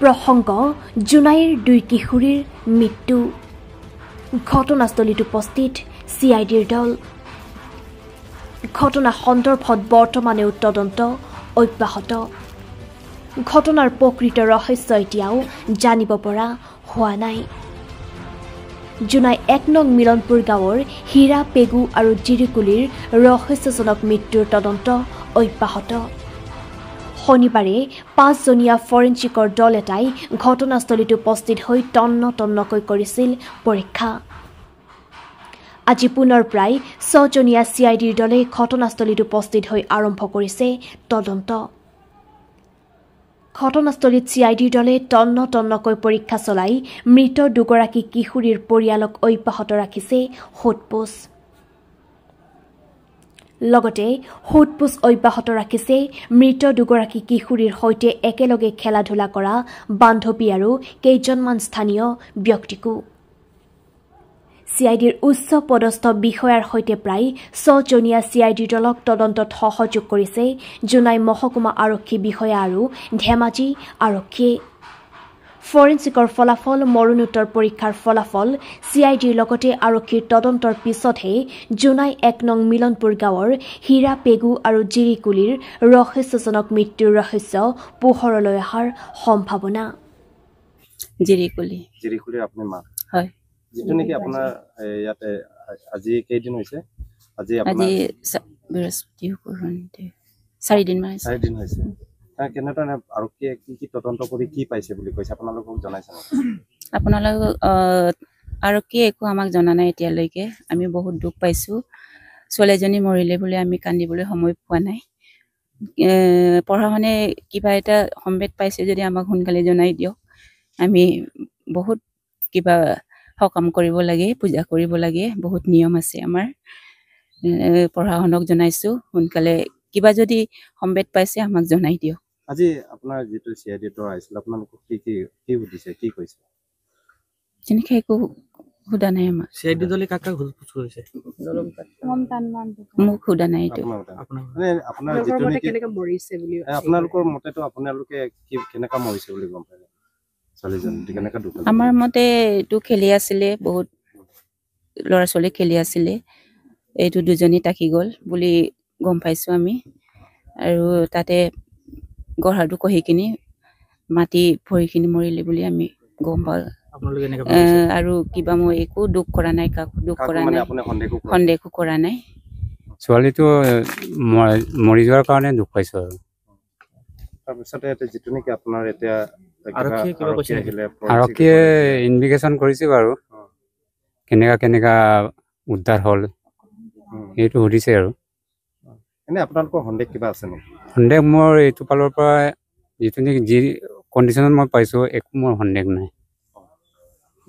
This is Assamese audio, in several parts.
প্ৰসংগ জুনাইৰ 2 কিশোৰীৰ মৃত্যু ঘটনাস্থলীত উপস্থিত CIDৰ দল ঘটনা সন্দৰ্ভত বৰ্তমানেও তদন্ত অব্যাহত ঘটনাৰ প্ৰকৃত ৰহস্য এতিয়াও জানিব পৰা হোৱা নাই জুনাই 1 নং মিলনপুৰ গাঁৱৰ হীৰা পেগু আৰু জিৰিকুলিৰ ৰহস্যজনক মৃত্যুৰ তদন্ত অব্যাহত শনিবাৰে 5 জনীয়া ফৰেনচিকৰ দল এটাই ঘটনাস্থলীত উপস্থিত হৈ তন্নকৈ কৰিছিল পৰীক্ষা আজি পুনৰ প্ৰায় 6 জনীয়া CIDৰ দলে ঘটনাস্থলীত উপস্থিত হৈ আৰম্ভ কৰিছে তদন্ত ঘটনাস্থলীত CIDৰ দলে তন্নকৈ পৰীক্ষা চলাই মৃত দুগৰাকী কিশোৰীৰ পৰিয়ালক অব্যাহত ৰাখিছে সোধপোছ লগতে সোধপোছ অব্যাহত ৰাখিছে মৃত দুগৰাকী কিশোৰীৰ সৈতে একেলগে খেলা-ধূলা কৰা বান্ধৱী আৰু কেইজনমান স্থানীয় ব্যক্তিকো CIDৰ উচ্চ পদস্থ বিষয়াৰ সৈতে প্ৰায় 6 জনীয়া CIDৰ দলক তদন্তত সহযোগ কৰিছে জুনাই মহকুমা আৰক্ষী বিষয়া আৰু ধেমাজি আৰক্ষীয়ে ফৰেনচিকৰ ফলাফল মৰণোত্তৰ পৰীক্ষাৰ ফলাফল CIDৰ লগতে আৰক্ষীৰ তদন্তৰ পিছতহে জুনাই 1 নং মিলনপুৰ গাঁৱৰ হীৰা পেগু আৰু জিৰিকুলিৰ ৰহস্যজনক মৃত্যুৰ ৰহস্য পোহৰলৈ অহাৰ সম্ভাৱনা জিৰিকুলি আপুনি মা হয় যেটো নেকি আপোনাৰ ইয়াতে আজি কেইদিন হৈছে আজি বৃহস্পতি 4 দিন হৈছে কেনেধৰণে আৰু কি তদন্ত কৰি কি পাইছে বুলি কৈছে আপোনালোকক জনাইছে আপোনালোক আৰক্ষী একো আমাক জনা নাই এতিয়ালৈকে আমি বহুত দুখ পাইছো ছোৱালীজনী মৰিলে বুলি আমি কান্দিবলৈ সময় পোৱা নাই পঢ়াখনে কিবা এটা সম্বেদ পাইছে যদি আমাক সোনকালে জনাই দিয়ক আমি বহুত কিবা সকাম কৰিব লাগে পূজা কৰিব লাগে বহুত নিয়ম আছে আমাৰ পঢ়াখনক জনাইছো সোনকালে কিবা যদি সম্বেদ পাইছে আমাক জনাই দিয়ক আজি আপোনাৰ যেটো CID টো আহিছিল আপোনালোকক কি বুজিছে কি কৈছে যেনেকৈ একো হুদা নাই আমাৰ CID দলে কাকা ঘুলপুছ কৰিছে মোক হুদা নাই এইটো মানে আপোনাৰ যেটো কেনেকা মৰিছে বুলি আপোনালোকৰ মতেটো আপোনালোকে কি কেনেকা মৰিছে বুলি গম পায় ছোৱালীজনী কেনেকা দুখ আমাৰ মতে এইটো খেলি আছিলে বহুত ল'ৰা ছোৱালী খেলি আছিলে এইটো দুজনী টাকি গ'ল বুলি গম পাইছো আমি আৰু তাতে গঢ়াটো কহি কিনি মাটি ভৰিখিনি মৰিলে বুলি আমি গম পাওঁ আৰু কিবা মই একো দুখ কৰা নাই কাকো দুখ কৰা নাই সন্দেহ কৰা নাই ছোৱালীটো মৰি যোৱাৰ কাৰণে দুখ পাইছো আৰু তাৰপিছতে যেটো নেকি আপোনাৰ এতিয়া আৰক্ষীয়ে ইনভেষ্টিগেশ্যন কৰিছে বাৰু কেনেকা উদ্ধাৰ হ'ল এইটো সুধিছে আৰু এনে আপোনালোকৰ সন্দেহ কিবা আছে নেকি সন্দেহ মোৰ এইটো পালৰ পৰা যেটো নেকি যি কণ্ডিশ্যনত মই পাইছো একো মোৰ সন্দেহ নাই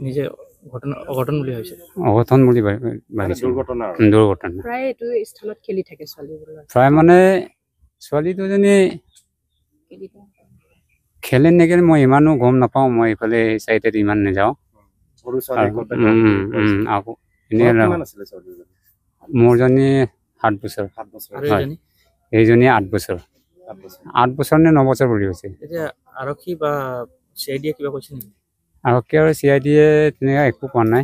নিজে অঘটন বুলি হৈছে অঘটন বুলি ভাবিছো দুৰ্ঘটনা প্ৰায় এইটো স্থানত খেলি থাকে ছোৱালীবোৰ প্ৰায় মানে ছোৱালী দুজনী খেলে নেকি মই ইমানো গম নাপাওঁ মই এইফালে চাইডত ইমান নাযাওঁ মোৰজনী 7 বছৰ এইজনী 8 বছৰ 8 বছৰ নে 9 বছৰ বুলি হৈছে এতিয়া আৰক্ষী বা CID কিবা কৈছে নেকি আৰক্ষী আৰু CID তেনেকুৱা একো কোৱা নাই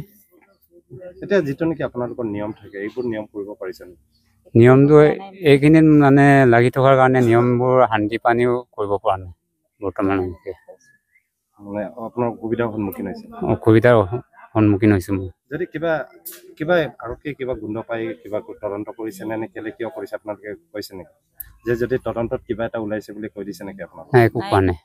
এতিয়া যেটো নেকি আপোনালোকৰ নিয়ম থাকে এইবোৰ নিয়ম কৰিব পাৰিছে নেকি নিয়মটো এইখিনিত মানে লাগি থকাৰ কাৰণে নিয়মবোৰ শান্তি পানীও কৰিব পৰা নাই বৰ্তমান মানে আপোনাৰ অসুবিধাৰ সন্মুখীন হৈছে অসুবিধাৰ সন্মুখীন হৈছে মই যদি কিবা আৰক্ষী কিবা গুণ পাই কিবা তদন্ত কৰিছে নে কেলে কিয় কৰিছে আপোনালোকে কৈছে নেকি যে যদি তদন্তত কিবা এটা ওলাইছে বুলি কৈ দিছে নেকি আপোনালোকে একো কোৱা নাই